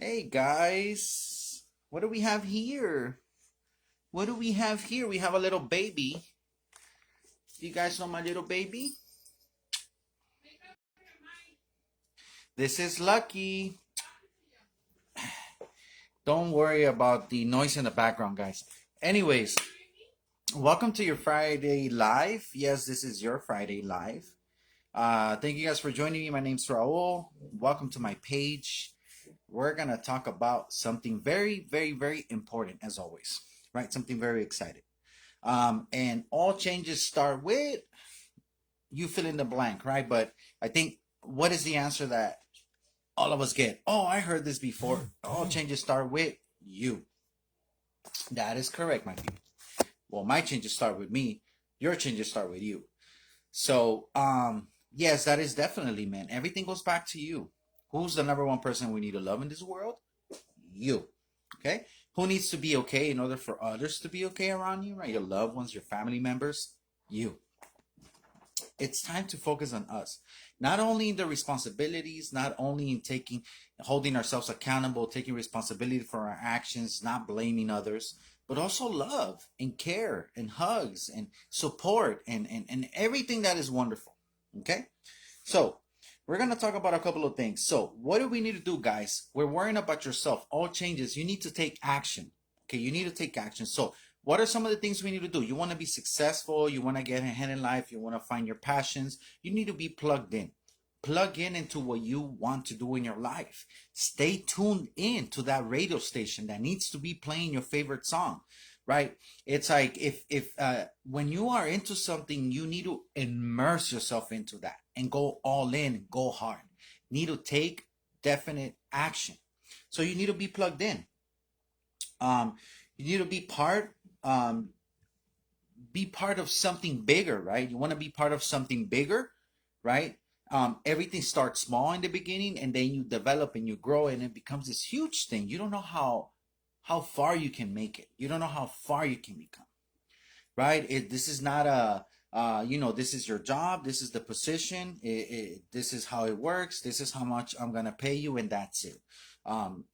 Hey guys, what do we have here? What do we have here? We have a little baby. Do you guys know my little baby? This is Lucky. Don't worry about the noise in the background, guys. Anyways, welcome to your Friday Live. Yes, this is your Friday Live. Thank you guys for joining me. My name's Raul. Welcome to my page. We're gonna talk about something very, very, very important as always, right? Something very exciting. And all changes start with you fill in the blank, right? But I think what is the answer that all of us get? Oh, I heard this before. All changes start with you. That is correct, my people. Well, my changes start with me. Your changes start with you. So, yes, that is definitely, man. Everything goes back to you. Who's the number one person we need to love in this world? You. Okay? Who needs to be okay in order for others to be okay around you, right? Your loved ones, your family members? You. It's time to focus on us, not only in the responsibilities, not only in holding ourselves accountable, taking responsibility for our actions, not blaming others, but also love and care and hugs and support and everything that is wonderful. Okay, so we're going to talk about a couple of things. So what do we need to do, guys? We're worrying about yourself. All changes, you need to take action. Okay, you need to take action. So what are some of the things we need to do? You want to be successful, you want to get ahead in life, you want to find your passions, you need to be plugged in. Plug in into what you want to do in your life. Stay tuned in to that radio station that needs to be playing your favorite song, right? It's like if when you are into something, you need to immerse yourself into that and go all in, go hard. Need to take definite action. So you need to be plugged in. Um, you need to um, be part of something bigger, right? You want to be part of something bigger, right? Everything starts small in the beginning, and then you develop and you grow, and it becomes this huge thing. You don't know how far you can make it. You don't know how far you can become, right? This is not a this is your job. This is the position. This is how it works. This is how much I'm gonna pay you, and that's it.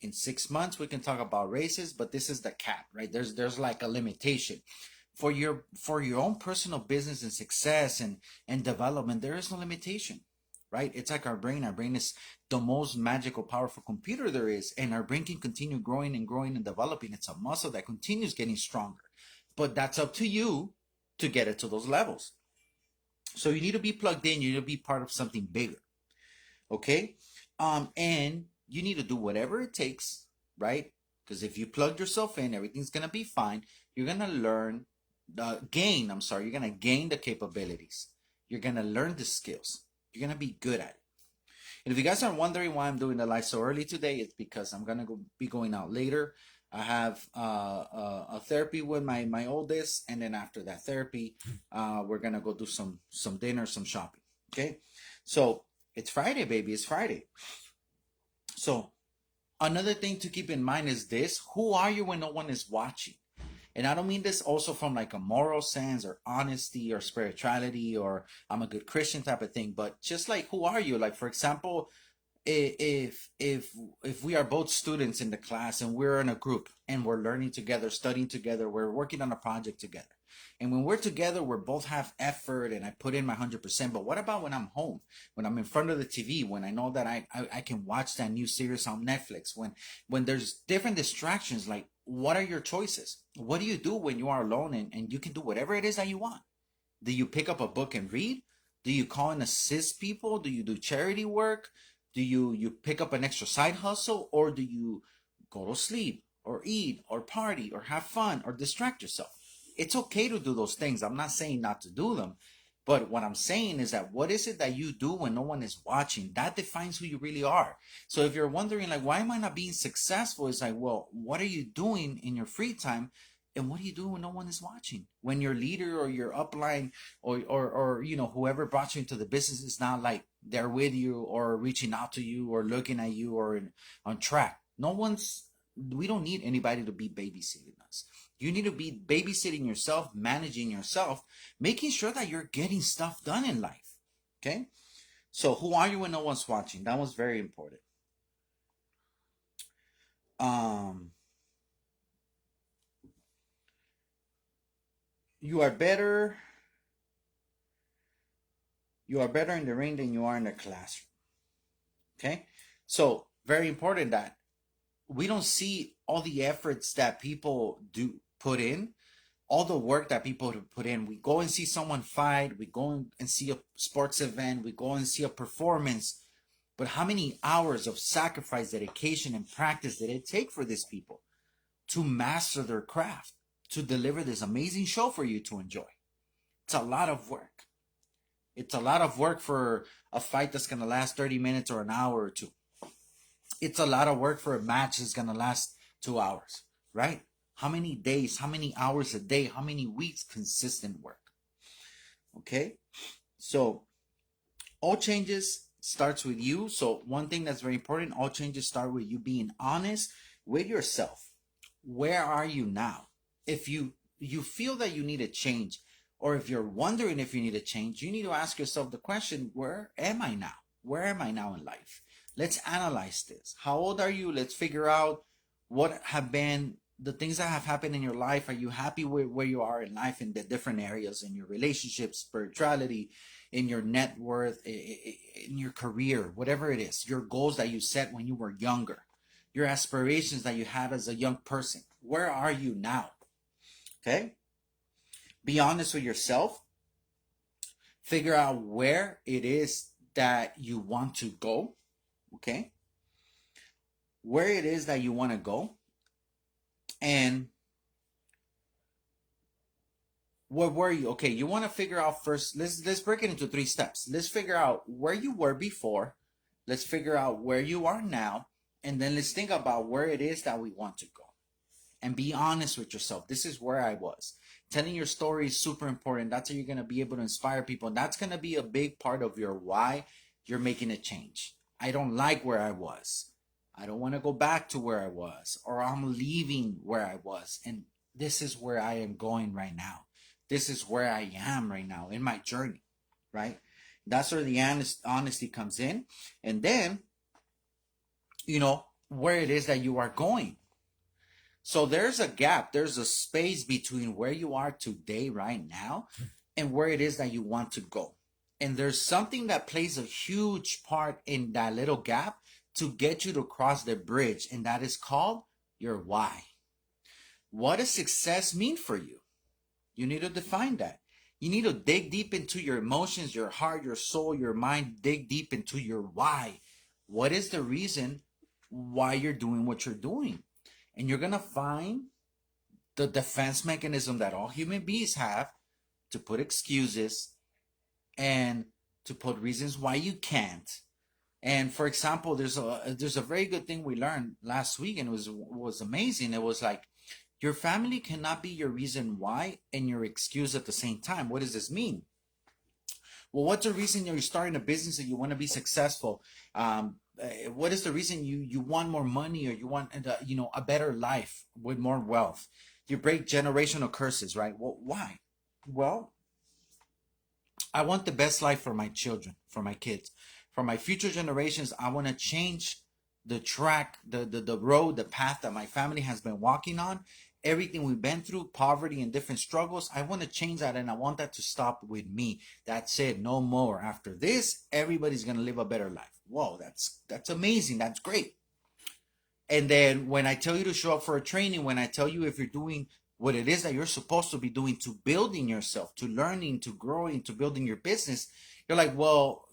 In 6 months, we can talk about raises, but this is the cap, right? There's like a limitation for your own personal business and success and development. There is no limitation, right? It's like our brain. Our brain is the most magical, powerful computer there is, and our brain can continue growing and growing and developing. It's a muscle that continues getting stronger, but that's up to you to get it to those levels. So you need to be plugged in. You need to be part of something bigger, okay? And you need to do whatever it takes, right? Because if you plug yourself in, everything's gonna be fine. You're gonna learn, gain. I'm sorry. You're gonna gain the capabilities. You're gonna learn the skills. You're gonna be good at it. And if you guys are wondering why I'm doing the live so early today, it's because I'm gonna be going out later. I have a therapy with my oldest, and then after that therapy, we're gonna go do some dinner, some shopping. Okay, so it's Friday, baby. It's Friday. So another thing to keep in mind is this: who are you when no one is watching? And I don't mean this also from like a moral sense or honesty or spirituality or I'm a good Christian type of thing, but just like who are you? Like for example, if we are both students in the class and we're in a group and we're learning together, studying together, we're working on a project together. And when we're together, we're both have effort and I put in my 100%. But what about when I'm home, when I'm in front of the TV, when I know that I can watch that new series on Netflix, when there's different distractions, like what are your choices? What do you do when you are alone and you can do whatever it is that you want? Do you pick up a book and read? Do you call and assist people? Do you do charity work? Do you pick up an extra side hustle, or do you go to sleep or eat or party or have fun or distract yourself? It's okay to do those things. I'm not saying not to do them. But what I'm saying is that what is it that you do when no one is watching? That defines who you really are. So if you're wondering, like, why am I not being successful? It's like, well, what are you doing in your free time? And what do you do when no one is watching? When your leader or your upline or whoever brought you into the business is not like they're with you or reaching out to you or looking at you or on track. We don't need anybody to be babysitting us. You need to be babysitting yourself, managing yourself, making sure that you're getting stuff done in life. Okay? So who are you when no one's watching? That was very important. um, you are better. You are better in the ring than you are in the classroom. Okay, so very important that we don't see all the efforts that people do put in, all the work that people put in. We go and see someone fight, we go and see a sports event, we go and see a performance. But how many hours of sacrifice, dedication, and practice did it take for these people to master their craft, to deliver this amazing show for you to enjoy? It's a lot of work. It's a lot of work for a fight that's going to last 30 minutes or an hour or two. It's a lot of work for a match that's going to last 2 hours, right? How many days, how many hours a day, how many weeks consistent work? Okay, so all changes starts with you. So one thing that's very important, all changes start with you being honest with yourself. Where are you now? If you feel that you need a change, or if you're wondering if you need a change, you need to ask yourself the question, where am I now? Where am I now in life? Let's analyze this. How old are you? Let's figure out what have been the things that have happened in your life. Are you happy with where you are in life in the different areas, in your relationships, spirituality, in your net worth, in your career, whatever it is, your goals that you set when you were younger, your aspirations that you had as a young person? Where are you now? Okay? Be honest with yourself. Figure out where it is that you want to go. Okay? Where it is that you want to go. And where were you? Okay, you want to figure out first. Let's break it into 3 steps. Let's figure out where you were before. Let's figure out where you are now, and then let's think about where it is that we want to go. And be honest with yourself. This is where I was. Telling your story is super important. That's how you're gonna be able to inspire people. And that's gonna be a big part of your why you're making a change. I don't like where I was. I don't want to go back to where I was, or I'm leaving where I was. And this is where I am going right now. This is where I am right now in my journey, right? That's where the honesty comes in. And then, where it is that you are going. So there's a gap, there's a space between where you are today, right now, and where it is that you want to go. And there's something that plays a huge part in that little gap to get you to cross the bridge, and that is called your why. What does success mean for you? You need to define that. You need to dig deep into your emotions, your heart, your soul, your mind. Dig deep into your why. What is the reason why you're doing what you're doing? And you're going to find the defense mechanism that all human beings have to put excuses and to put reasons why you can't. And for example, there's a very good thing we learned last week, and it was amazing. It was like, your family cannot be your reason why and your excuse at the same time. What does this mean? Well, what's the reason you're starting a business and you want to be successful? What is the reason you want more money, or you want a better life with more wealth? You break generational curses, right? Well, why? Well, I want the best life for my children, for my kids, for my future generations. I want to change the track, the road, the path that my family has been walking on. Everything we've been through, poverty and different struggles, I want to change that, and I want that to stop with me. That's it, no more. After this, everybody's gonna live a better life. Whoa, that's amazing. That's great. And then when I tell you to show up for a training, when I tell you if you're doing what it is that you're supposed to be doing to building yourself, to learning, to growing, to building your business, you're like, well,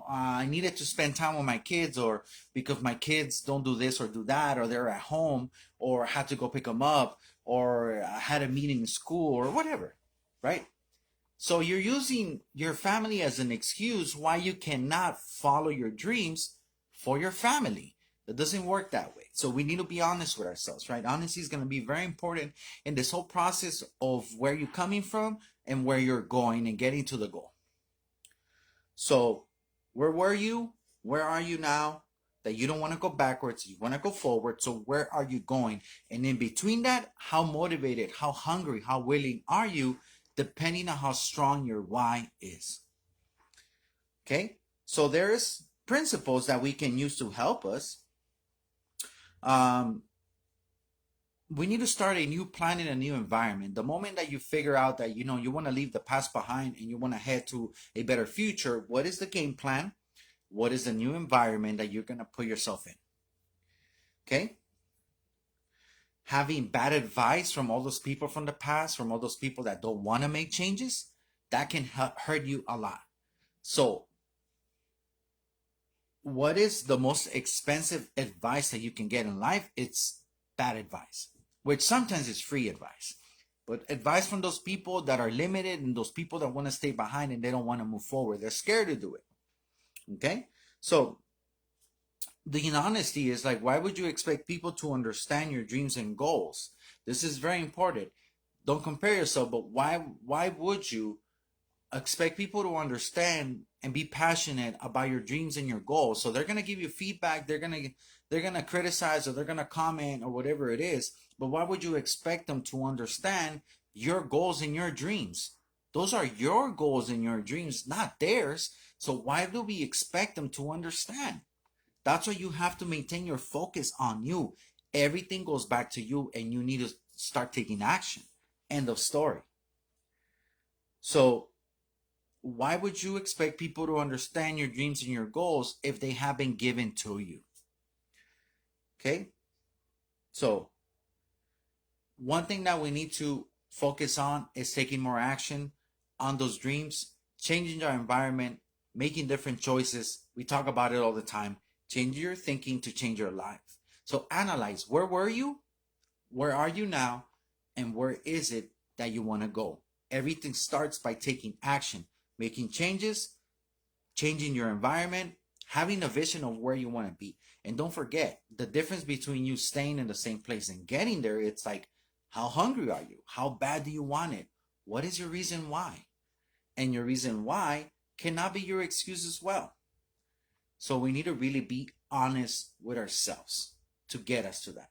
I needed to spend time with my kids, or because my kids don't do this or do that, or they're at home, or had to go pick them up, or I had a meeting in school, or whatever, right? So you're using your family as an excuse why you cannot follow your dreams for your family. That doesn't work that way. So we need to be honest with ourselves, right? Honesty is going to be very important in this whole process of where you're coming from and where you're going and getting to the goal. So where were you? Where are you now? That you don't want to go backwards, you want to go forward. So where are you going? And in between that, how motivated, how hungry, how willing are you, depending on how strong your why is. Okay? So there's principles that we can use to help us. we need to start a new plan in a new environment. The moment that you figure out that you want to leave the past behind and you want to head to a better future, what is the game plan? What is the new environment that you're going to put yourself in? Okay? Having bad advice from all those people from the past, from all those people that don't want to make changes, that can hurt you a lot. So, what is the most expensive advice that you can get in life? It's bad advice, which sometimes is free advice. But advice from those people that are limited and those people that want to stay behind and they don't want to move forward. They're scared to do it. Okay? So, the honesty is like, why would you expect people to understand your dreams and goals? This is very important. Don't compare yourself, but why would you expect people to understand and be passionate about your dreams and your goals? So they're going to give you feedback, they're going to criticize, or they're going to comment, or whatever it is, but why would you expect them to understand your goals and your dreams? Those are your goals and your dreams, not theirs. So why do we expect them to understand? That's why you have to maintain your focus on you. Everything goes back to you, and you need to start taking action. End of story. So why would you expect people to understand your dreams and your goals if they have been given to you? Okay? So one thing that we need to focus on is taking more action on those dreams, changing our environment, making different choices. We talk about it all the time. Change your thinking to change your life. So analyze, where were you? Where are you now? And where is it that you want to go? Everything starts by taking action, making changes, changing your environment, having a vision of where you want to be. And don't forget, the difference between you staying in the same place and getting there, it's like, how hungry are you? How bad do you want it? What is your reason why? And your reason why cannot be your excuse as well. So we need to really be honest with ourselves to get us to that.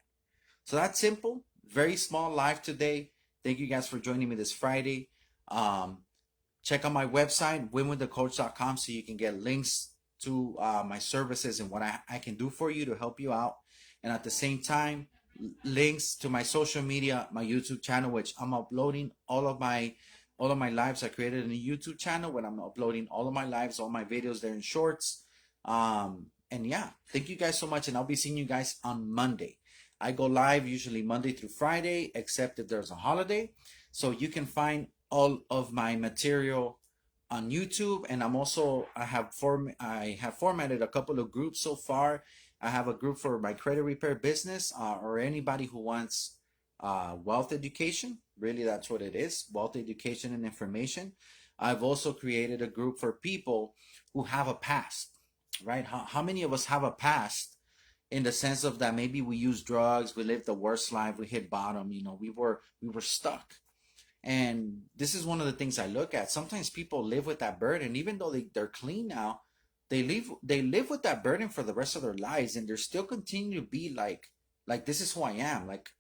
So that's simple. Very small life today. Thank you guys for joining me this Friday. Check out my website, winwiththecoach.com, so you can get links to my services and what I can do for you to help you out. And at the same time, links to my social media, my YouTube channel, which I'm uploading all of my lives. I created a YouTube channel when I'm uploading all of my lives, all my videos there in shorts. And yeah, thank you guys so much, and I'll be seeing you guys on Monday. I go live usually Monday through Friday, except if there's a holiday. So you can find all of my material on YouTube, and I have formatted a couple of groups so far. I have a group for my credit repair business, or anybody who wants wealth education. Really, that's what it is: wealth education and information. I've also created a group for people who have a past. Right? How many of us have a past, in the sense of that maybe we used drugs, we lived the worst life, we hit bottom, we were stuck. And this is one of the things I look at. Sometimes people live with that burden, even though they're clean now, they live with that burden for the rest of their lives, and they're still continue to be like this is who I am, like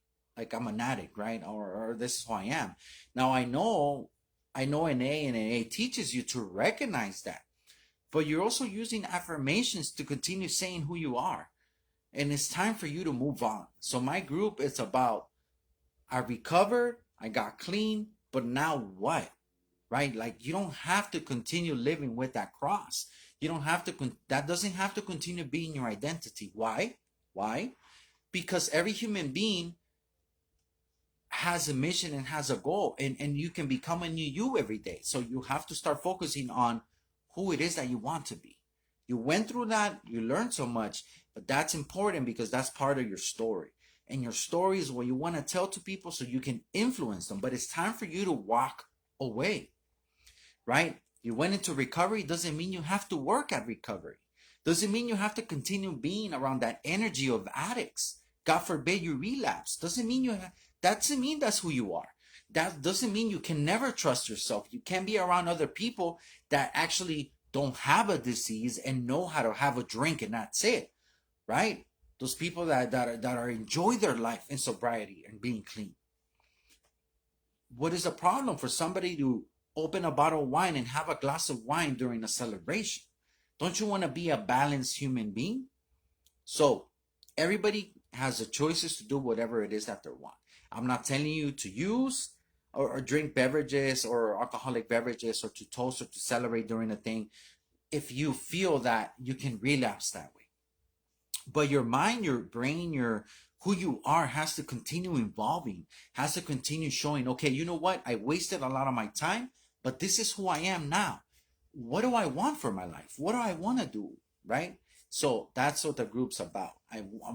I'm an addict, right? Or this is who I am. Now I know NA, and NA teaches you to recognize that. But you're also using affirmations to continue saying who you are. And it's time for you to move on. So my group is about, I recovered, I got clean, but now what? Right? Like, you don't have to continue living with that cross. You don't have to, that doesn't have to continue being your identity. Why? Because every human being has a mission and has a goal, and you can become a new you every day. So you have to start focusing on who it is that you want to be. You went through that, you learned so much, but that's important because that's part of your story. And your story is what you want to tell to people so you can influence them. But it's time for you to walk away, right? You went into recovery, doesn't mean you have to work at recovery. Doesn't mean you have to continue being around that energy of addicts. God forbid you relapse. Doesn't mean that's who you are. That doesn't mean you can never trust yourself. You can't be around other people that actually don't have a disease and know how to have a drink, and that's it, right? Those people that are enjoy their life in sobriety and being clean. What is the problem for somebody to open a bottle of wine and have a glass of wine during a celebration? Don't you want to be a balanced human being? So everybody has the choices to do whatever it is that they want. I'm not telling you to use or drink beverages or alcoholic beverages or to toast or to celebrate during a thing if you feel that you can relapse that way. But your mind, your brain, your who you are has to continue evolving, has to continue showing, okay, you know what? I wasted a lot of my time, but this is who I am now. What do I want for my life? What do I want to do? Right? So that's what the group's about.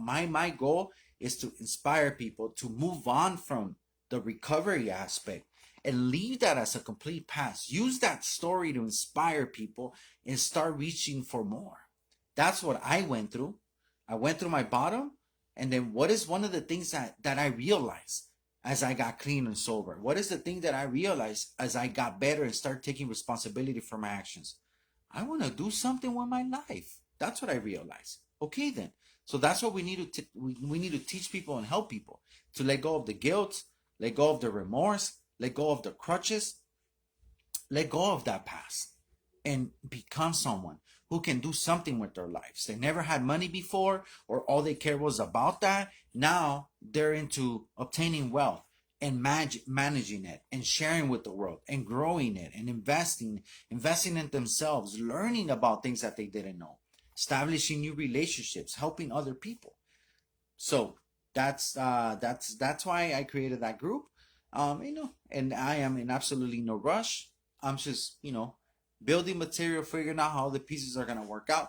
My goal is to inspire people to move on from the recovery aspect and leave that as a complete past. Use that story to inspire people and start reaching for more. That's what I went through. I went through my bottom, and then what is one of the things that I realized as I got clean and sober? What is the thing that I realized as I got better and started taking responsibility for my actions? I want to do something with my life. That's what I realized. Okay, then. So that's what we need to we need to teach people and help people to let go of the guilt, let go of the remorse, let go of the crutches, let go of that past and become someone who can do something with their lives. They never had money before, or all they cared was about that. Now they're into obtaining wealth and managing it and sharing with the world and growing it and investing in themselves, learning about things that they didn't know, establishing new relationships, helping other people. So that's why I created that group. And I am in absolutely no rush. I'm just, building material, figuring out how the pieces are gonna work out.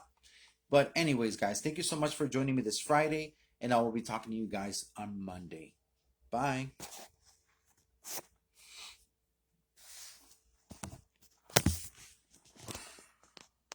But anyways, guys, thank you so much for joining me this Friday, and I will be talking to you guys on Monday. Bye.